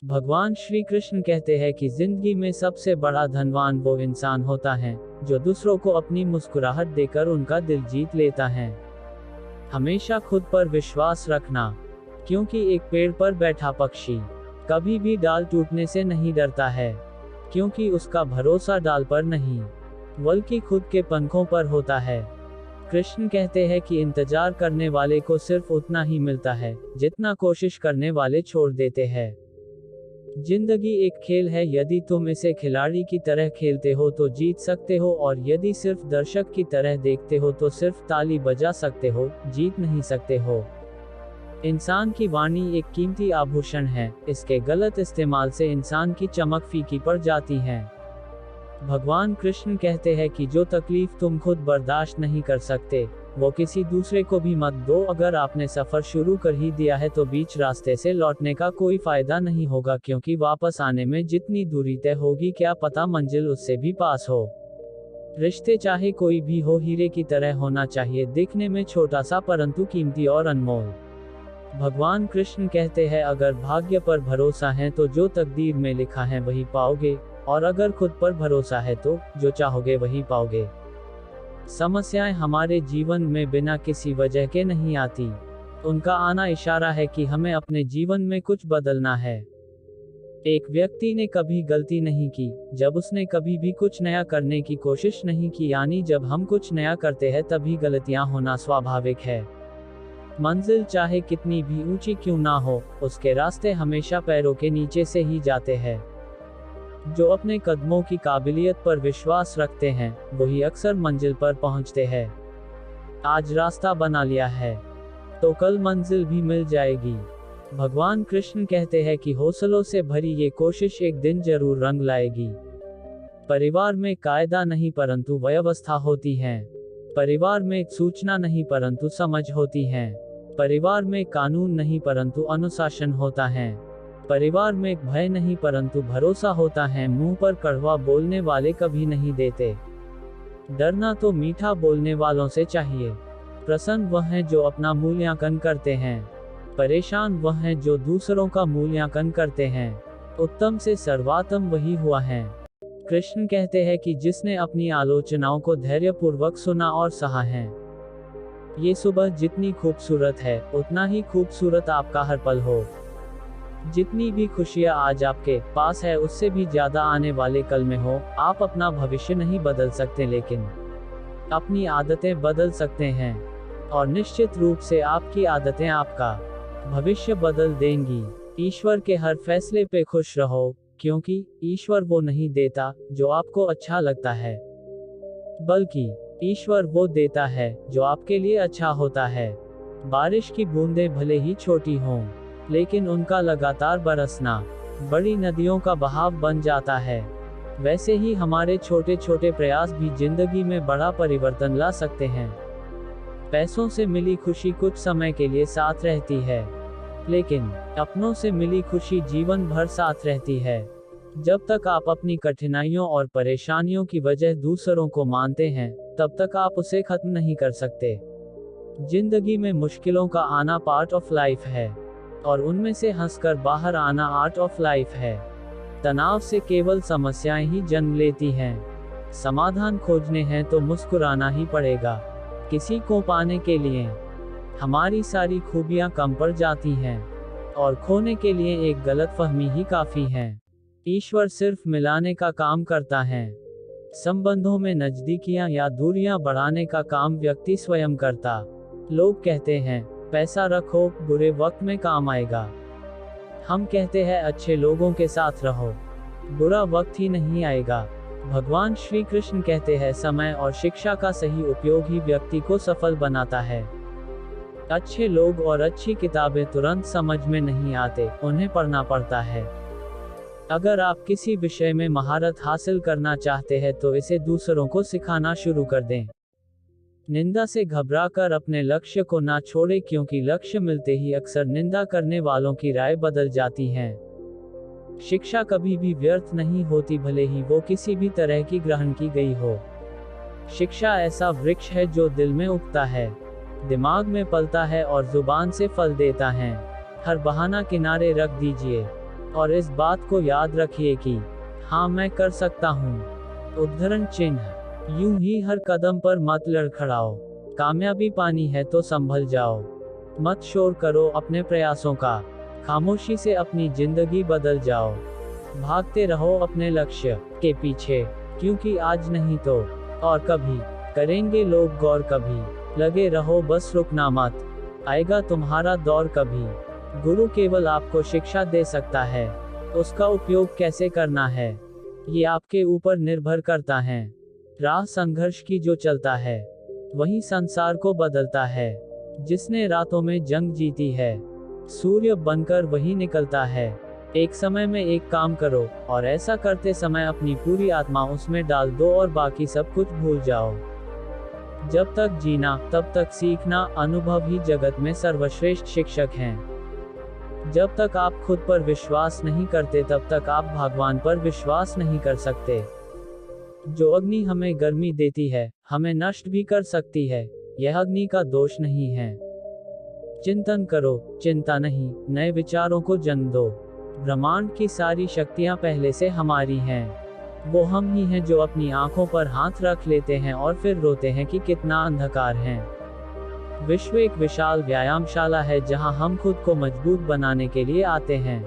भगवान श्री कृष्ण कहते हैं कि जिंदगी में सबसे बड़ा धनवान वो इंसान होता है जो दूसरों को अपनी मुस्कुराहट देकर उनका दिल जीत लेता है। हमेशा खुद पर विश्वास रखना, क्योंकि एक पेड़ पर बैठा पक्षी कभी भी डाल टूटने से नहीं डरता है, क्योंकि उसका भरोसा डाल पर नहीं बल्कि खुद के पंखों पर होता है। कृष्ण कहते हैं कि इंतजार करने वाले को सिर्फ उतना ही मिलता है जितना कोशिश करने वाले छोड़ देते हैं। जिंदगी एक खेल है, यदि तुम इसे खिलाड़ी की तरह खेलते हो तो जीत सकते हो, और यदि सिर्फ दर्शक की तरह देखते हो तो सिर्फ ताली बजा सकते हो, जीत नहीं सकते हो। इंसान की वाणी एक कीमती आभूषण है, इसके गलत इस्तेमाल से इंसान की चमक फीकी पड़ जाती है। भगवान कृष्ण कहते हैं कि जो तकलीफ तुम खुद बर्दाश्त नहीं कर सकते वो किसी दूसरे को भी मत दो। अगर आपने सफर शुरू कर ही दिया है तो बीच रास्ते से लौटने का कोई फायदा नहीं होगा, क्योंकि वापस आने में जितनी दूरी तय होगी क्या पता मंजिल उससे भी पास हो। रिश्ते चाहे कोई भी हो हीरे की तरह होना चाहिए, दिखने में छोटा सा परंतु कीमती और अनमोल। भगवान कृष्ण कहते हैं अगर भाग्य पर भरोसा है तो जो तकदीर में लिखा है वही पाओगे, और अगर खुद पर भरोसा है तो जो चाहोगे वही पाओगे। समस्याएं हमारे जीवन में बिना किसी वजह के नहीं आती, उनका आना इशारा है कि हमें अपने जीवन में कुछ बदलना है। एक व्यक्ति ने कभी गलती नहीं की जब उसने कभी भी कुछ नया करने की कोशिश नहीं की, यानी जब हम कुछ नया करते हैं तभी गलतियां होना स्वाभाविक है। मंजिल चाहे कितनी भी ऊंची क्यों ना हो, उसके रास्ते हमेशा पैरों के नीचे से ही जाते हैं। जो अपने कदमों की काबिलियत पर विश्वास रखते हैं वही अक्सर मंजिल पर पहुंचते हैं। आज रास्ता बना लिया है तो कल मंजिल भी मिल जाएगी। भगवान कृष्ण कहते हैं कि हौसलों से भरी ये कोशिश एक दिन जरूर रंग लाएगी। परिवार में कायदा नहीं परंतु व्यवस्था होती है। परिवार में सूचना नहीं परंतु समझ होती है। परिवार में कानून नहीं परंतु अनुशासन होता है। परिवार में भय नहीं परंतु भरोसा होता है। मुंह पर कड़वा बोलने वाले कभी नहीं देते। डरना तो मीठा बोलने वालों से चाहिए। प्रसन्न वह हैं जो अपना मूल्यांकन करते हैं, परेशान वह हैं जो दूसरों का मूल्यांकन करते हैं। उत्तम से सर्वोत्तम वही हुआ है। कृष्ण कहते हैं कि जिसने अपनी आलोचनाओं को धैर्यपूर्वक सुना और सहा है। ये सुबह जितनी खूबसूरत है उतना ही खूबसूरत आपका हर पल हो। जितनी भी खुशियां आज आपके पास है उससे भी ज्यादा आने वाले कल में हो। आप अपना भविष्य नहीं बदल सकते लेकिन अपनी आदतें बदल सकते हैं, और निश्चित रूप से आपकी आदतें आपका भविष्य बदल देंगी। ईश्वर के हर फैसले पे खुश रहो, क्योंकि ईश्वर वो नहीं देता जो आपको अच्छा लगता है, बल्कि ईश्वर वो देता है जो आपके लिए अच्छा होता है। बारिश की बूंदें भले ही छोटी हों, लेकिन उनका लगातार बरसना बड़ी नदियों का बहाव बन जाता है। वैसे ही हमारे छोटे छोटे प्रयास भी जिंदगी में बड़ा परिवर्तन ला सकते हैं। पैसों से मिली खुशी कुछ समय के लिए साथ रहती है, लेकिन अपनों से मिली खुशी जीवन भर साथ रहती है। जब तक आप अपनी कठिनाइयों और परेशानियों की वजह दूसरों को मानते हैं तब तक आप उसे खत्म नहीं कर सकते। जिंदगी में मुश्किलों का आना पार्ट ऑफ लाइफ है, और उनमें से हंसकर बाहर आना आर्ट ऑफ लाइफ है। तनाव से केवल समस्याएं ही जन्म लेती हैं। समाधान खोजने हैं तो मुस्कुराना ही पड़ेगा। किसी को पाने के लिए हमारी सारी खूबियां कम पड़ जाती हैं, और खोने के लिए एक गलतफहमी ही काफी है। ईश्वर सिर्फ मिलाने का काम करता है। संबंधों में नजदीकियां या दूरियां बढ़ाने का काम व्यक्ति स्वयं करता। लोग कहते हैं पैसा रखो, बुरे वक्त में काम आएगा। हम कहते हैं अच्छे लोगों के साथ रहो, बुरा वक्त ही नहीं आएगा। भगवान श्री कृष्ण कहते हैं समय और शिक्षा का सही उपयोग ही व्यक्ति को सफल बनाता है। अच्छे लोग और अच्छी किताबें तुरंत समझ में नहीं आते, उन्हें पढ़ना पड़ता है। अगर आप किसी विषय में महारत हासिल करना चाहते हैं तो इसे दूसरों को सिखाना शुरू कर दें। निंदा से घबराकर अपने लक्ष्य को ना छोड़े, क्योंकि लक्ष्य मिलते ही अक्सर निंदा करने वालों की राय बदल जाती है। शिक्षा कभी भी व्यर्थ नहीं होती, भले ही वो किसी भी तरह की ग्रहण की गई हो। शिक्षा ऐसा वृक्ष है जो दिल में उगता है, दिमाग में पलता है और जुबान से फल देता है। हर बहाना किनारे रख दीजिए, और इस बात को याद रखिए कि हाँ, मैं कर सकता हूँ। उद्धरण चिन्ह। यूं ही हर कदम पर मत लड़खड़ाओ। कामयाबी पानी है तो संभल जाओ। मत शोर करो अपने प्रयासों का। खामोशी से अपनी जिंदगी बदल जाओ। भागते रहो अपने लक्ष्य के पीछे, क्योंकि आज नहीं तो और कभी करेंगे लोग गौर। कभी लगे रहो, बस रुकना मत, आएगा तुम्हारा दौर कभी। गुरु केवल आपको शिक्षा दे सकता है, उसका उपयोग कैसे करना है ये आपके ऊपर निर्भर करता है। राह संघर्ष की जो चलता है, वही संसार को बदलता है। जिसने रातों में जंग जीती है, सूर्य बनकर वही निकलता है। एक समय में एक काम करो, और ऐसा करते समय अपनी पूरी आत्मा उसमें डाल दो और बाकी सब कुछ भूल जाओ। जब तक जीना तब तक सीखना, अनुभव ही जगत में सर्वश्रेष्ठ शिक्षक हैं। जब तक आप खुद पर विश्वास नहीं करते तब तक आप भगवान पर विश्वास नहीं कर सकते। जो अग्नि हमें गर्मी देती है, हमें नष्ट भी कर सकती है, यह अग्नि का दोष नहीं है। चिंतन करो, चिंता नहीं, नए विचारों को जन्म दो। ब्रह्मांड की सारी शक्तियां पहले से हमारी हैं। वो हम ही हैं जो अपनी आंखों पर हाथ रख लेते हैं और फिर रोते हैं कि कितना अंधकार है। विश्व एक विशाल व्यायामशाला है जहां हम खुद को मजबूत बनाने के लिए आते हैं।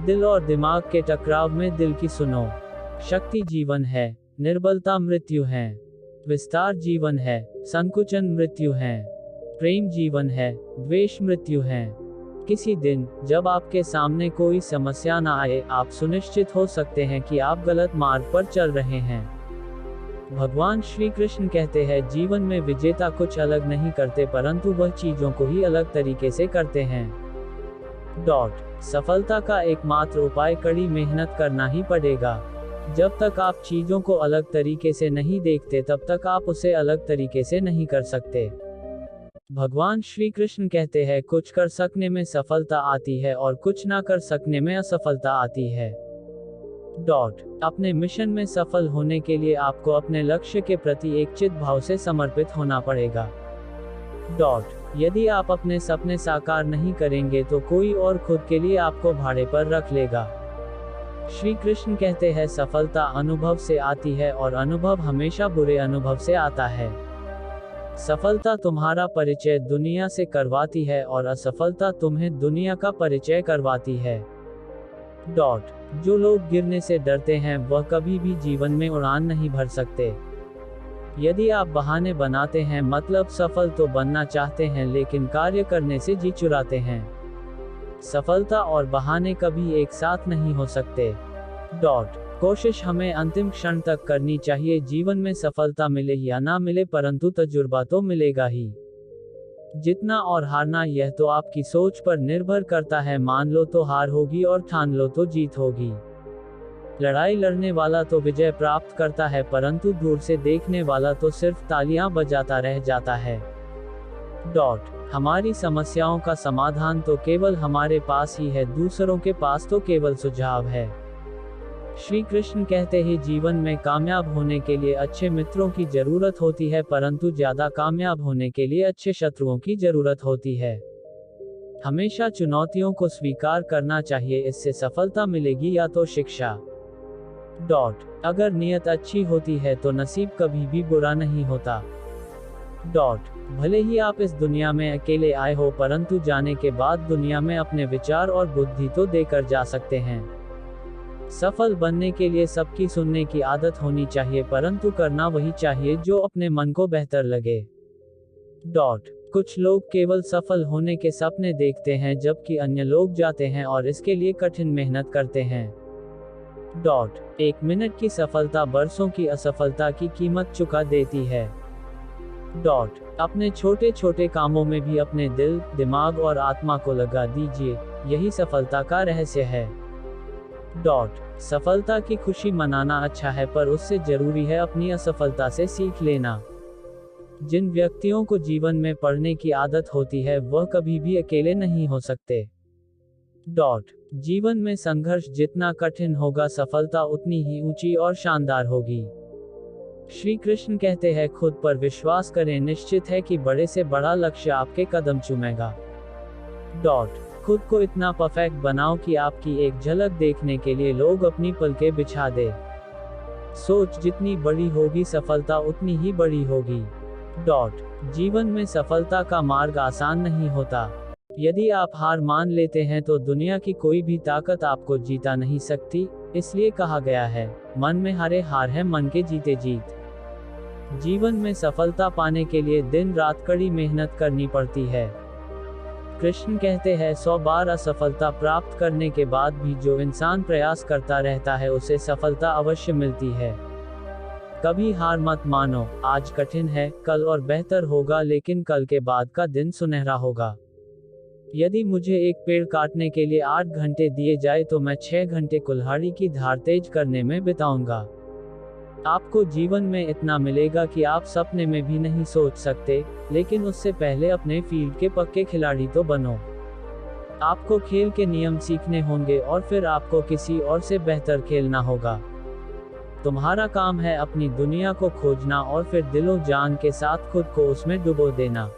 दिल और दिमाग के टकराव में दिल की सुनो। शक्ति जीवन है, निर्बलता मृत्यु है। विस्तार जीवन है, संकुचन मृत्यु है। प्रेम जीवन है, द्वेष मृत्यु है। किसी दिन जब आपके सामने कोई समस्या न आए, आप सुनिश्चित हो सकते हैं कि आप गलत मार्ग पर चल रहे हैं। भगवान श्री कृष्ण कहते हैं, जीवन में विजेता कुछ अलग नहीं करते, परंतु वह चीजों को ही अलग तरीके से करते हैं। सफलता का एकमात्र उपाय कड़ी मेहनत करना ही पड़ेगा। जब तक आप चीजों को अलग तरीके से नहीं देखते तब तक आप उसे अलग तरीके से नहीं कर सकते। भगवान श्री कृष्ण कहते हैं, कुछ कर सकने में सफलता आती है और कुछ ना कर सकने में असफलता आती है। अपने मिशन में सफल होने के लिए आपको अपने लक्ष्य के प्रति एक चित भाव से समर्पित होना पड़ेगा। यदि आप अपने सपने साकार नहीं करेंगे तो कोई और खुद के लिए आपको भाड़े पर रख लेगा। श्री कृष्ण कहते हैं, सफलता अनुभव से आती है और अनुभव हमेशा बुरे अनुभव से आता है। सफलता तुम्हारा परिचय दुनिया से करवाती है और असफलता तुम्हें दुनिया का परिचय करवाती है। जो लोग गिरने से डरते हैं वह कभी भी जीवन में उड़ान नहीं भर सकते। यदि आप बहाने बनाते हैं, मतलब सफल तो बनना चाहते हैं लेकिन कार्य करने से जी चुराते हैं। सफलता और बहाने कभी एक साथ नहीं हो सकते। कोशिश हमें अंतिम क्षण तक करनी चाहिए। जीवन में सफलता मिले या ना मिले, परंतु तजुर्बा तो मिलेगा ही। जीतना और हारना यह तो आपकी सोच पर निर्भर करता है। मान लो तो हार होगी और ठान लो तो जीत होगी। लड़ाई लड़ने वाला तो विजय प्राप्त करता है, परंतु दूर से देखने वाला तो सिर्फ तालियां बजाता रह जाता है। हमारी समस्याओं का समाधान तो केवल हमारे पास ही है, दूसरों के पास तो केवल सुझाव है। श्री कृष्ण कहते हैं, जीवन में कामयाब होने के लिए अच्छे मित्रों की जरूरत होती है, परंतु ज्यादा कामयाब होने के लिए अच्छे शत्रुओं की जरूरत होती है। हमेशा चुनौतियों को स्वीकार करना चाहिए, इससे सफलता मिलेगी या तो शिक्षा। अगर नियत अच्छी होती है तो नसीब कभी भी बुरा नहीं होता। भले ही आप इस दुनिया में अकेले आए हो, परंतु जाने के बाद दुनिया में अपने विचार और बुद्धि तो देकर जा सकते हैं। सफल बनने के लिए सबकी सुनने की आदत होनी चाहिए, परंतु करना वही चाहिए जो अपने मन को बेहतर लगे। कुछ लोग केवल सफल होने के सपने देखते हैं, जबकि अन्य लोग जाते हैं और इसके लिए कठिन मेहनत करते हैं। 1 मिनट की सफलता बरसों की असफलता की कीमत चुका देती है। अपने छोटे छोटे कामों में भी अपने दिल, दिमाग और आत्मा को लगा दीजिए, यही सफलता का रहस्य है। सफलता की खुशी मनाना अच्छा है, पर उससे जरूरी है अपनी असफलता से सीख लेना। जिन व्यक्तियों को जीवन में पढ़ने की आदत होती है वह कभी भी अकेले नहीं हो सकते। जीवन में संघर्ष जितना कठिन होगा, सफलता उतनी ही ऊंची और शानदार होगी। श्री कृष्ण कहते हैं, खुद पर विश्वास करें, निश्चित है कि बड़े से बड़ा लक्ष्य आपके कदम चूमेगा। खुद को इतना परफेक्ट बनाओ कि आपकी एक झलक देखने के लिए लोग अपनी पलकें बिछा दे। सोच जितनी बड़ी होगी सफलता उतनी ही बड़ी होगी। जीवन में सफलता का मार्ग आसान नहीं होता। यदि आप हार मान लेते हैं तो दुनिया की कोई भी ताकत आपको जीता नहीं सकती। इसलिए कहा गया है, मन में हारे हार है, मन के जीते जीत। जीवन में सफलता पाने के लिए दिन रात कड़ी मेहनत करनी पड़ती है। कृष्ण कहते हैं, 100 बार असफलता प्राप्त करने के बाद भी जो इंसान प्रयास करता रहता है उसे सफलता अवश्य मिलती है। कभी हार मत मानो। आज कठिन है, कल और बेहतर होगा, लेकिन कल के बाद का दिन सुनहरा होगा। यदि मुझे एक पेड़ काटने के लिए 8 घंटे दिए जाए तो मैं 6 घंटे कुल्हाड़ी की धार तेज करने में बिताऊंगा। आपको जीवन में इतना मिलेगा कि आप सपने में भी नहीं सोच सकते, लेकिन उससे पहले अपने फील्ड के पक्के खिलाड़ी तो बनो। आपको खेल के नियम सीखने होंगे और फिर आपको किसी और से बेहतर खेलना होगा। तुम्हारा काम है अपनी दुनिया को खोजना और फिर दिलो जान के साथ खुद को उसमें डुबो देना।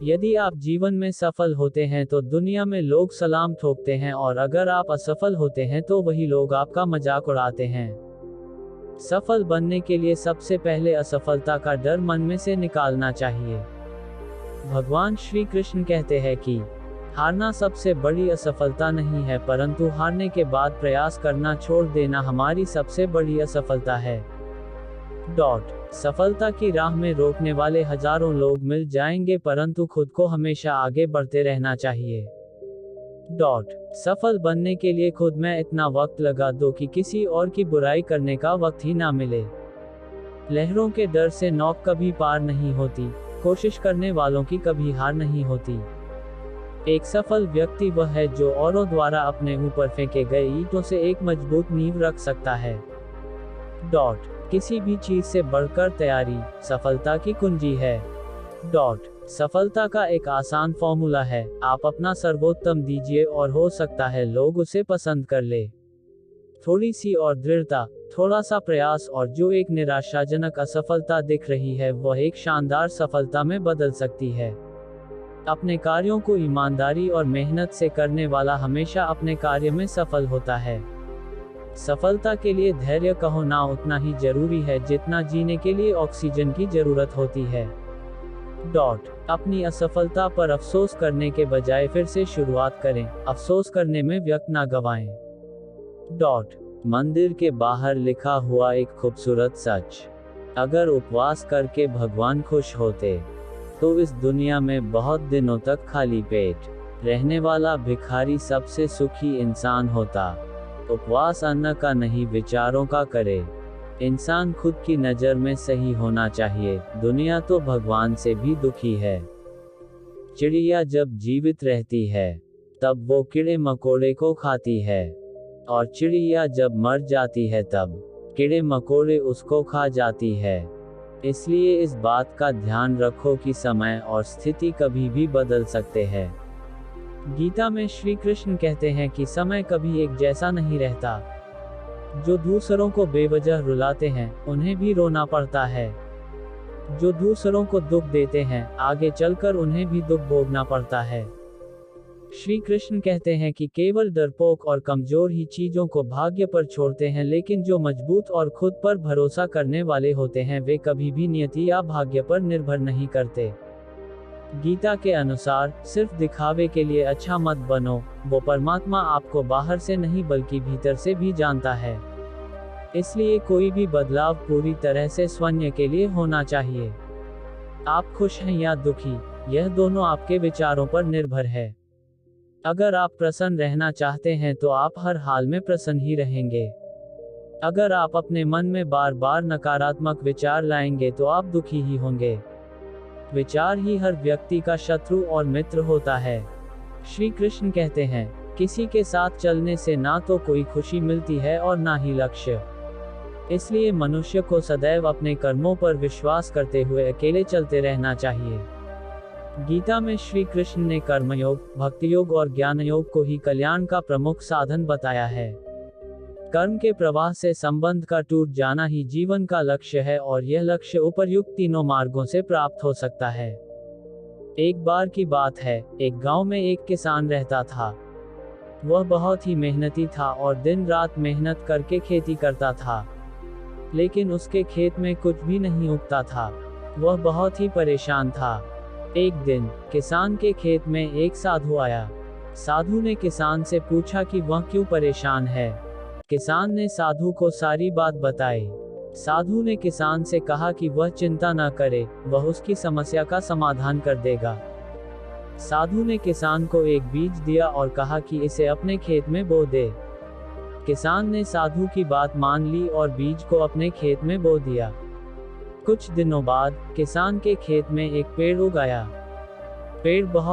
यदि आप जीवन में सफल होते हैं तो दुनिया में लोग सलाम ठोकते हैं, और अगर आप असफल होते हैं तो वही लोग आपका मजाक उड़ाते हैं। सफल बनने के लिए सबसे पहले असफलता का डर मन में से निकालना चाहिए। भगवान श्री कृष्ण कहते हैं कि हारना सबसे बड़ी असफलता नहीं है, परंतु हारने के बाद प्रयास करना छोड़ देना हमारी सबसे बड़ी असफलता है। सफलता की राह में रोकने वाले हजारों लोग मिल जाएंगे, परंतु खुद को हमेशा आगे बढ़ते रहना चाहिए। सफल बनने के लिए खुद में इतना वक्त लगा दो कि किसी और की बुराई करने का वक्त ही ना मिले। लहरों के डर से नौक कभी पार नहीं होती, कोशिश करने वालों की कभी हार नहीं होती। एक सफल व्यक्ति वह है जो औरों द्वारा अपने ऊपर फेंके गए ईंटों से एक मजबूत नींव रख सकता है। किसी भी चीज से बढ़कर तैयारी सफलता की कुंजी है। सफलता का एक आसान फॉर्मूला है, आप अपना सर्वोत्तम दीजिए और हो सकता है लोग उसे पसंद कर ले। थोड़ी सी और दृढ़ता, थोड़ा सा प्रयास, और जो एक निराशाजनक असफलता दिख रही है वह एक शानदार सफलता में बदल सकती है। अपने कार्यों को ईमानदारी और मेहनत से करने वाला हमेशा अपने कार्य में सफल होता है। सफलता के लिए धैर्य कहो ना उतना ही जरूरी है जितना जीने के लिए ऑक्सीजन की जरूरत होती है। अपनी असफलता पर अफसोस करने के बजाय फिर से शुरुआत करें, अफसोस करने में वक्त ना गवाएं। मंदिर के बाहर लिखा हुआ एक खूबसूरत सच, अगर उपवास करके भगवान खुश होते तो इस दुनिया में बहुत दिनों तक खाली पेट रहने वाला भिखारी सबसे सुखी इंसान होता। उपवास अन्न का नहीं विचारों का करे। इंसान खुद की नज़र में सही होना चाहिए, दुनिया तो भगवान से भी दुखी है। चिड़िया जब जीवित रहती है तब वो कीड़े मकोड़े को खाती है, और चिड़िया जब मर जाती है तब कीड़े मकोड़े उसको खा जाती है। इसलिए इस बात का ध्यान रखो कि समय और स्थिति कभी भी बदल सकते हैं। गीता में श्री कृष्ण कहते हैं कि समय कभी एक जैसा नहीं रहता। जो दूसरों को बेवजह रुलाते हैं उन्हें भी रोना पड़ता है। जो दूसरों को दुख देते हैं आगे चलकर उन्हें भी दुख भोगना पड़ता है। श्री कृष्ण कहते हैं कि केवल डरपोक और कमजोर ही चीजों को भाग्य पर छोड़ते हैं, लेकिन जो मजबूत और खुद पर भरोसा करने वाले होते हैं वे कभी भी नियति या भाग्य पर निर्भर नहीं करते। गीता के अनुसार सिर्फ दिखावे के लिए अच्छा मत बनो, वो परमात्मा आपको बाहर से नहीं बल्कि भीतर से भी जानता है। इसलिए कोई भी बदलाव पूरी तरह से स्वयं के लिए होना चाहिए। आप खुश हैं या दुखी, यह दोनों आपके विचारों पर निर्भर है। अगर आप प्रसन्न रहना चाहते हैं तो आप हर हाल में प्रसन्न ही रहेंगे। अगर आप अपने मन में बार बार नकारात्मक विचार लाएंगे तो आप दुखी ही होंगे। विचार ही हर व्यक्ति का शत्रु और मित्र होता है। श्री कृष्ण कहते हैं, किसी के साथ चलने से ना तो कोई खुशी मिलती है और ना ही लक्ष्य। इसलिए मनुष्य को सदैव अपने कर्मों पर विश्वास करते हुए अकेले चलते रहना चाहिए। गीता में श्री कृष्ण ने कर्मयोग, भक्ति योग और ज्ञान योग को ही कल्याण का प्रमुख साधन बताया है। कर्म के प्रवाह से संबंध का टूट जाना ही जीवन का लक्ष्य है, और यह लक्ष्य उपर्युक्त तीनों मार्गों से प्राप्त हो सकता है। एक बार की बात है, एक गांव में एक किसान रहता था। वह बहुत ही मेहनती था और दिन रात मेहनत करके खेती करता था, लेकिन उसके खेत में कुछ भी नहीं उगता था। वह बहुत ही परेशान था। एक दिन किसान के खेत में एक साधु आया। साधु ने किसान से पूछा कि वह क्यों परेशान है। किसान ने साधु को सारी बात बताई। साधु ने किसान से कहा कि वह चिंता न करे, वह उसकी समस्या का समाधान कर देगा। साधु ने किसान को एक बीज दिया और कहा कि इसे अपने खेत में बो दे। किसान ने साधु की बात मान ली और बीज को अपने खेत में बो दिया। कुछ दिनों बाद किसान के खेत में एक पेड़ उग आया। पेड़ बहुत